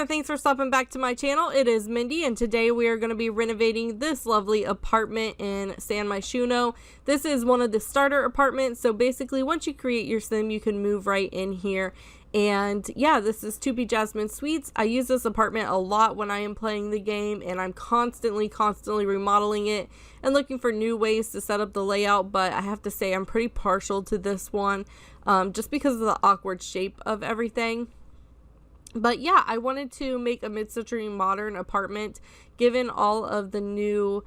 thanks for stopping back to my channel. It is Mindy, and today we are going to be renovating this lovely apartment in San Myshuno. This is one of the starter apartments, so basically once you create your sim, you can move right in here. And yeah, this is 2B Jasmine Suites. I use this apartment a lot when I am playing the game, and I'm constantly remodeling it and looking for new ways to set up the layout, but I have to say I'm pretty partial to this one, just because of the awkward shape of everything. But yeah, I wanted to make a mid-century modern apartment given all of the new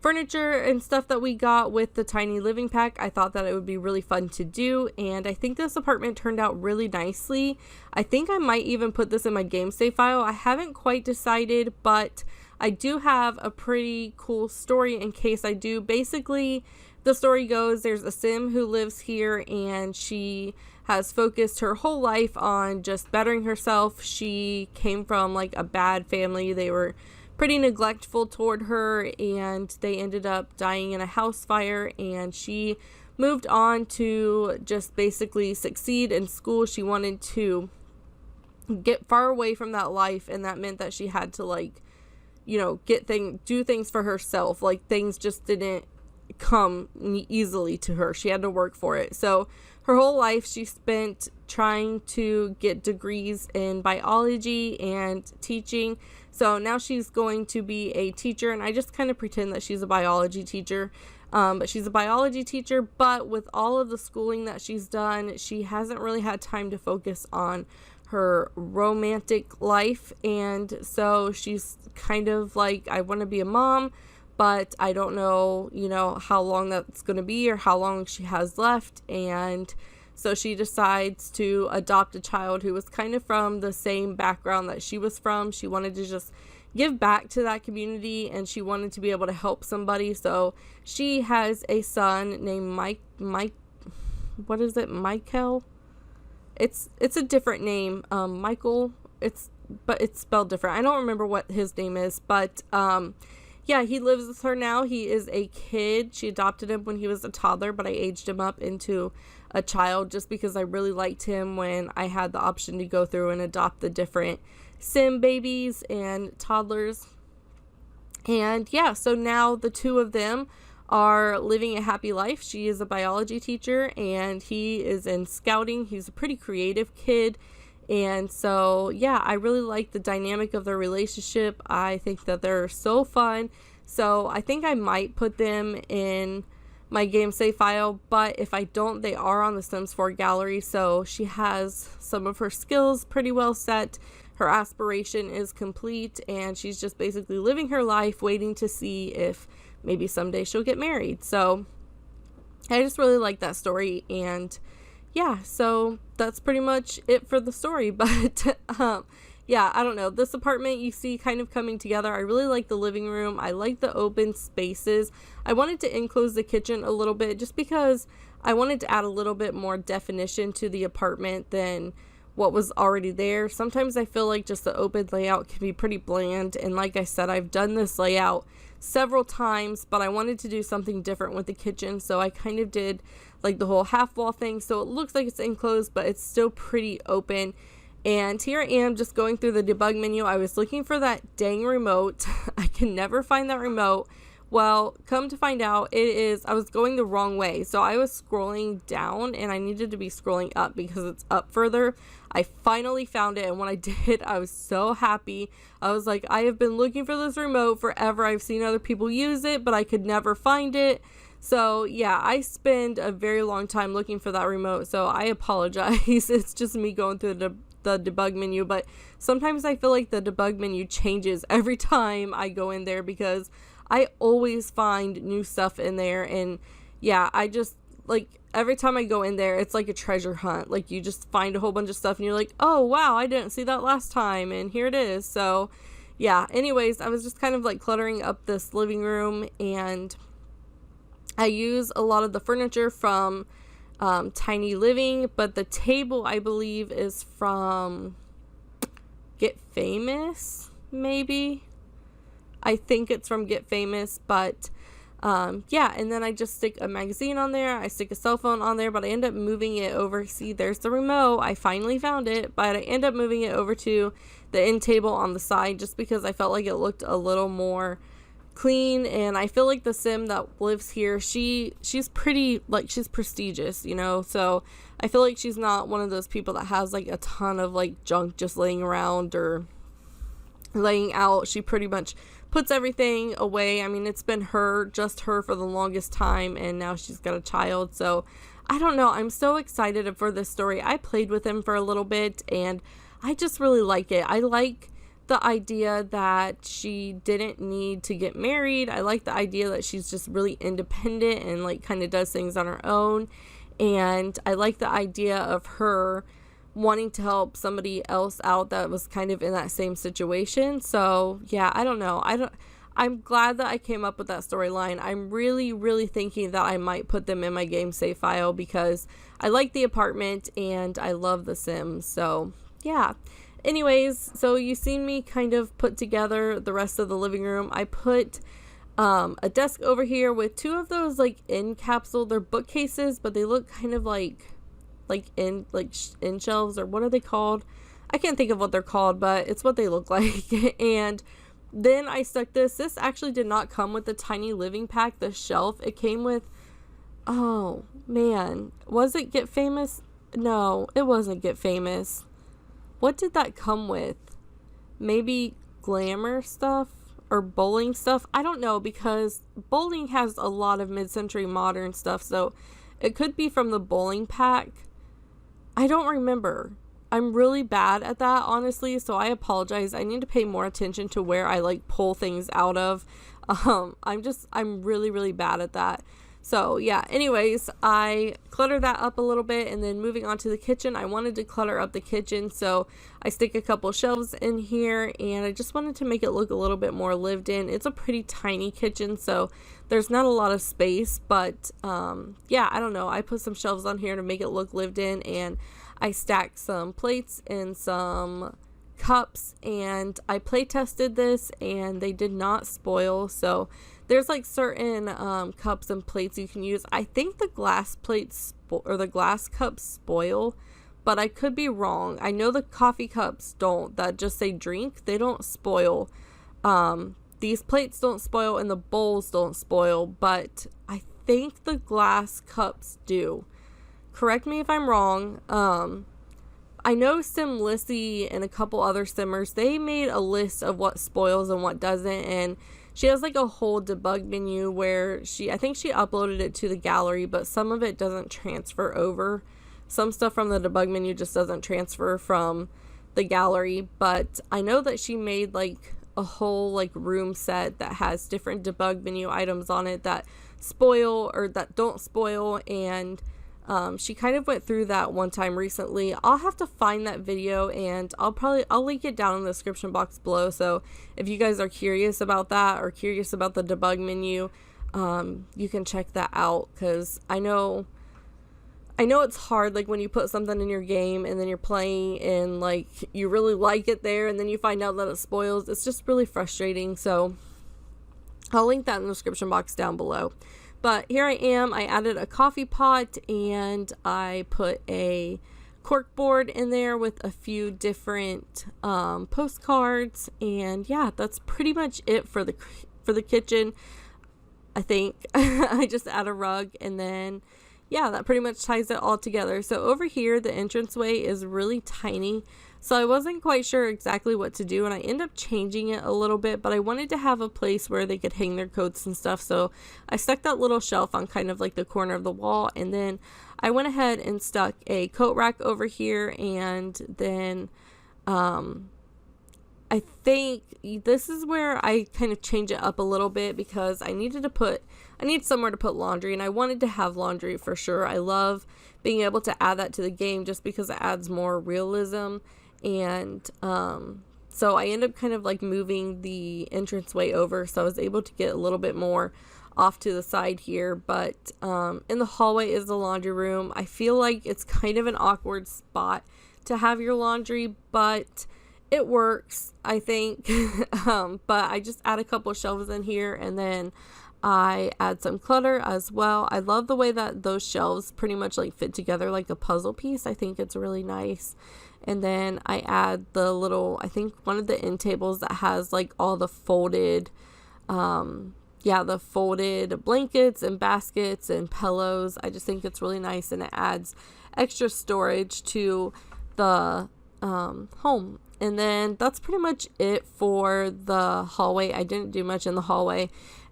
furniture and stuff that we got with the tiny living pack. I thought that it would be really fun to do, and I think this apartment turned out really nicely. I think I might even put this in my game save file. I haven't quite decided, but I do have a pretty cool story in case I do. Basically, the story goes there's a sim who lives here, and she has focused her whole life on just bettering herself. She came from like a bad family. They were pretty neglectful toward her, and they ended up dying in a house fire, and she moved on to just basically succeed in school. She wanted to get far away from that life, and that meant that she had to, like, you know, do things for herself. Like, things just didn't come easily to her. She had to work for it. So her whole life she spent trying to get degrees in biology and teaching. So now she's going to be a teacher, and I just kind of pretend that she's a biology teacher. But she's a biology teacher, but with all of the schooling that she's done, she hasn't really had time to focus on her romantic life. And so she's kind of like, I want to be a mom, but I don't know, you know, how long that's going to be or how long she has left. And so she decides to adopt a child who was kind of from the same background that she was from. She wanted to just give back to that community, and she wanted to be able to help somebody. So she has a son named what is it? Michael? It's a different name. Michael. But it's spelled different. I don't remember what his name is, but yeah, he lives with her now. He is a kid. She adopted him when he was a toddler, but I aged him up into a child just because I really liked him when I had the option to go through and adopt the different sim babies and toddlers. And yeah, so now the two of them are living a happy life. She is a biology teacher, and he is in scouting. He's a pretty creative kid. And so, yeah, I really like the dynamic of their relationship. I think that they're so fun. So I think I might put them in my game save file, but if I don't, they are on the Sims 4 gallery. So she has some of her skills pretty well set. Her aspiration is complete, and she's just basically living her life, waiting to see if maybe someday she'll get married. So I just really like that story, and yeah, so that's pretty much it for the story. But yeah, I don't know, this apartment you see kind of coming together. I really like the living room. I like the open spaces. I wanted to enclose the kitchen a little bit just because I wanted to add a little bit more definition to the apartment than what was already there. Sometimes I feel like just the open layout can be pretty bland, and like I said, I've done this layout several times, but I wanted to do something different with the kitchen, so I kind of did like the whole half wall thing, so it looks like it's enclosed, but it's still pretty open. And here I am just going through the debug menu. I was looking for that dang remote. I can never find that remote. Well, come to find out, I was going the wrong way. So I was scrolling down, and I needed to be scrolling up because it's up further. I finally found it, and when I did, I was so happy. I was like, I have been looking for this remote forever. I've seen other people use it, but I could never find it. So yeah, I spend a very long time looking for that remote, so I apologize. It's just me going through the debug menu, but sometimes I feel like the debug menu changes every time I go in there because I always find new stuff in there. And yeah, I just, like, every time I go in there, it's like a treasure hunt. Like, you just find a whole bunch of stuff, and you're like, oh wow, I didn't see that last time, and here it is. So yeah, anyways, I was just kind of like cluttering up this living room, and I use a lot of the furniture from Tiny Living, but the table I believe is from Get Famous, maybe. I think it's from Get Famous, but Yeah, and then I just stick a magazine on there, I stick a cell phone on there, but I end up moving it over. See, there's the remote, I finally found it, but I end up moving it over to the end table on the side just because I felt like it looked a little more clean. And I feel like the sim that lives here, she's pretty, like, she's prestigious, you know, so I feel like she's not one of those people that has like a ton of like junk just laying around or laying out. She pretty much puts everything away. I mean, it's been just her for the longest time, and now she's got a child. So I don't know, I'm so excited for this story. I played with him for a little bit and I just really like it. I like the idea that she didn't need to get married. I like the idea that she's just really independent and like kind of does things on her own. And I like the idea of her wanting to help somebody else out that was kind of in that same situation. So yeah, I don't know. I'm glad that I came up with that storyline. I'm really thinking that I might put them in my game save file because I like the apartment and I love the Sims. So yeah. Anyways, so you've seen me kind of put together the rest of the living room. I put a desk over here with two of those like end capsule. They're bookcases, but they look kind of like in shelves, or what are they called? I can't think of what they're called, but it's what they look like. And then I stuck this actually did not come with the tiny living pack, the shelf. It came with, oh man, was it Get Famous? No, it wasn't Get Famous. What did that come with? Maybe glamour stuff or bowling stuff? I don't know, because bowling has a lot of mid-century modern stuff, so it could be from the bowling pack. I don't remember. I'm really bad at that, honestly, so I apologize. I need to pay more attention to where I like pull things out of. I'm really bad at that. So yeah, anyways, I cluttered that up a little bit, and then moving on to the kitchen, I wanted to clutter up the kitchen, so I stick a couple shelves in here, and I just wanted to make it look a little bit more lived in. It's a pretty tiny kitchen, so there's not a lot of space, but yeah, I don't know. I put some shelves on here to make it look lived in, and I stacked some plates and some cups, and I play tested this and they did not spoil. So there's like certain cups and plates you can use. I think the glass plates or the glass cups spoil, but I could be wrong. I know the coffee cups don't, that just say drink, they don't spoil. These plates don't spoil and the bowls don't spoil, but I think the glass cups do. Correct me if I'm wrong. I know SimLissy and a couple other simmers, they made a list of what spoils and what doesn't, and she has like a whole debug menu where I think she uploaded it to the gallery, but some of it doesn't transfer over. Some stuff from the debug menu just doesn't transfer from the gallery, but I know that she made like a whole like room set that has different debug menu items on it that spoil or that don't spoil, and she kind of went through that one time recently. I'll have to find that video, and I'll link it down in the description box below. So if you guys are curious about that or curious about the debug menu, you can check that out, because I know it's hard, like when you put something in your game and then you're playing and like you really like it there and then you find out that it spoils. It's just really frustrating. So I'll link that in the description box down below. But here I am. I added a coffee pot and I put a cork board in there with a few different postcards, and yeah, that's pretty much it for the kitchen. I think I just add a rug, and then yeah, that pretty much ties it all together. So over here, the entranceway is really tiny, so I wasn't quite sure exactly what to do, and I ended up changing it a little bit, but I wanted to have a place where they could hang their coats and stuff, so I stuck that little shelf on kind of like the corner of the wall, and then I went ahead and stuck a coat rack over here, and then I think this is where I kind of change it up a little bit, because I need somewhere to put laundry, and I wanted to have laundry for sure. I love being able to add that to the game just because it adds more realism. And so I ended up kind of like moving the entranceway over, so I was able to get a little bit more off to the side here. But in the hallway is the laundry room. I feel like it's kind of an awkward spot to have your laundry, but it works, I think. But I just add a couple shelves in here, and then I add some clutter as well. I love the way that those shelves pretty much like fit together like a puzzle piece. I think it's really nice. And then I add the little, I think one of the end tables that has like all the folded, the folded blankets and baskets and pillows. I just think it's really nice, and it adds extra storage to the home. And then that's pretty much it for the hallway. I didn't do much in the hallway.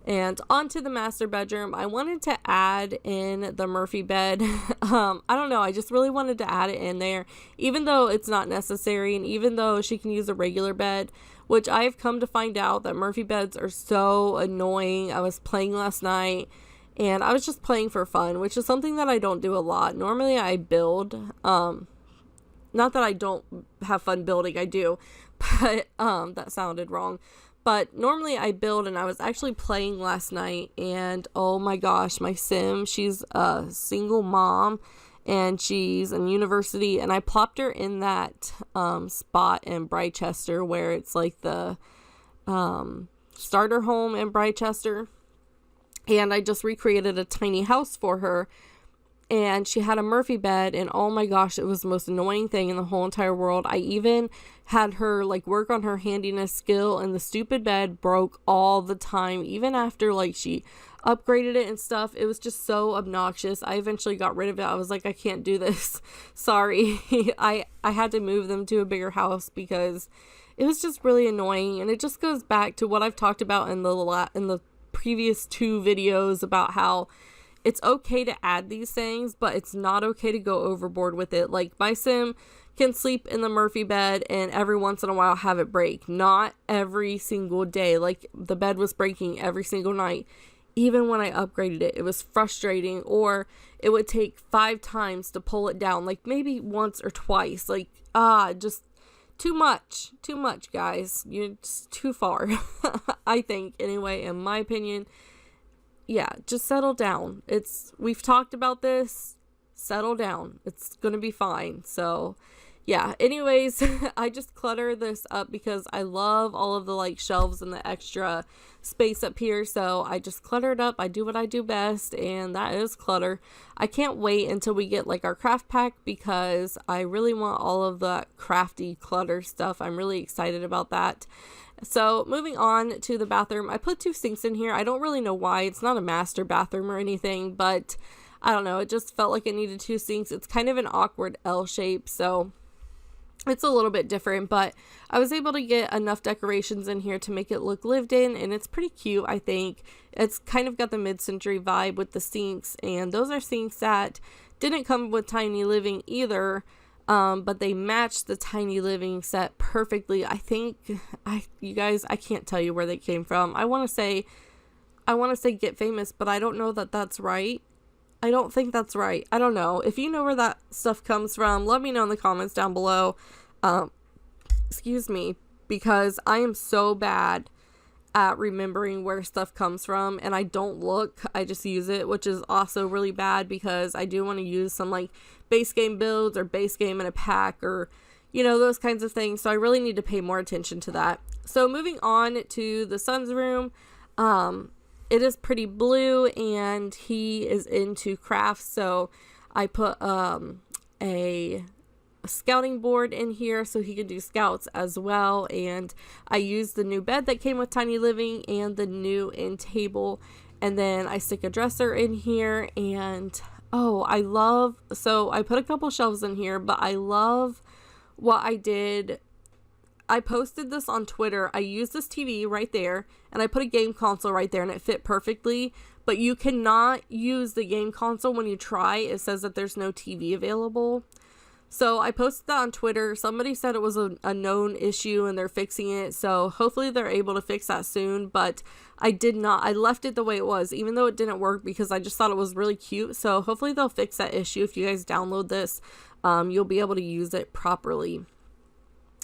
And onto the master bedroom, I wanted to add in the Murphy bed. I don't know, I just really wanted to add it in there, even though it's not necessary, and even though she can use a regular bed, which I've come to find out that Murphy beds are so annoying. I was playing last night, and I was just playing for fun, which is something that I don't do a lot. Normally I build, not that I don't have fun building, I do, but that sounded wrong. But normally I build, and I was actually playing last night, and oh my gosh, my sim, she's a single mom, and she's in university, and I plopped her in that spot in Britechester where it's like the starter home in Britechester, and I just recreated a tiny house for her. And she had a Murphy bed, and oh my gosh, it was the most annoying thing in the whole entire world. I even had her like work on her handiness skill, and the stupid bed broke all the time, even after like she upgraded it and stuff. It was just so obnoxious. I eventually got rid of it. I was like, I can't do this. Sorry. I had to move them to a bigger house because it was just really annoying. And it just goes back to what I've talked about in the previous 2 videos about how it's okay to add these things, but it's not okay to go overboard with it. Like, my sim can sleep in the Murphy bed and every once in a while have it break. Not every single day. Like, the bed was breaking every single night. Even when I upgraded it, it was frustrating. Or it would take 5 times to pull it down. Like, maybe once or twice. Like, just too much. Too much, guys. You're just too far. I think, anyway, in my opinion. Yeah, just settle down. We've talked about this. Settle down. It's gonna be fine. So, yeah. Anyways, I just clutter this up because I love all of the like shelves and the extra space up here. So I just clutter it up. I do what I do best, and that is clutter. I can't wait until we get like our craft pack because I really want all of the crafty clutter stuff. I'm really excited about that. So moving on to the bathroom, I put 2 sinks in here. I don't really know why. It's not a master bathroom or anything, but I don't know. It just felt like it needed 2 sinks. It's kind of an awkward L shape, so it's a little bit different, but I was able to get enough decorations in here to make it look lived in, and it's pretty cute, I think. It's kind of got the mid-century vibe with the sinks, and those are sinks that didn't come with Tiny Living either. But they match the Tiny Living set perfectly. I think, you guys, I can't tell you where they came from. I want to say Get Famous, but I don't know that that's right. I don't think that's right. I don't know. If you know where that stuff comes from, let me know in the comments down below. Excuse me, because I am so bad at remembering where stuff comes from, and I don't look, I just use it, which is also really bad because I do want to use some like base game builds or base game in a pack or, you know, those kinds of things. So I really need to pay more attention to that. So moving on to the son's room, it is pretty blue and he is into crafts. So I put a scouting board in here so he can do scouts as well, and I used the new bed that came with Tiny Living and the new end table, and then I stick a dresser in here. And so I put a couple shelves in here, but I love what I did. I posted this on Twitter. I used this TV right there, and I put a game console right there, and it fit perfectly. But you cannot use the game console when you try. It says that there's no TV available. So I posted that on Twitter. Somebody said it was a known issue and they're fixing it. So hopefully they're able to fix that soon. But I did not. I left it the way it was, even though it didn't work, because I just thought it was really cute. So hopefully they'll fix that issue. If you guys download this, you'll be able to use it properly.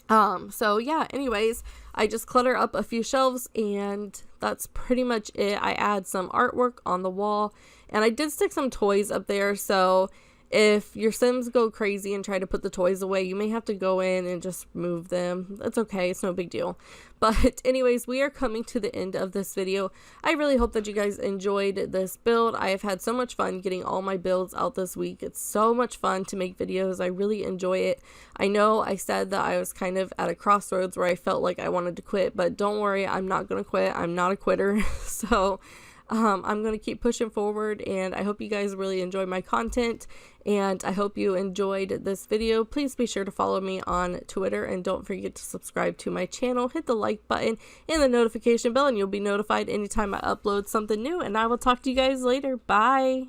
So yeah, anyways, I just clutter up a few shelves and that's pretty much it. I add some artwork on the wall, and I did stick some toys up there. So if your Sims go crazy and try to put the toys away, you may have to go in and just move them. That's okay. It's no big deal. But anyways, we are coming to the end of this video. I really hope that you guys enjoyed this build. I have had so much fun getting all my builds out this week. It's so much fun to make videos. I really enjoy it. I know I said that I was kind of at a crossroads where I felt like I wanted to quit, but don't worry, I'm not going to quit. I'm not a quitter. So I'm going to keep pushing forward, and I hope you guys really enjoy my content, and I hope you enjoyed this video. Please be sure to follow me on Twitter, and don't forget to subscribe to my channel. Hit the like button and the notification bell, and you'll be notified anytime I upload something new, and I will talk to you guys later. Bye!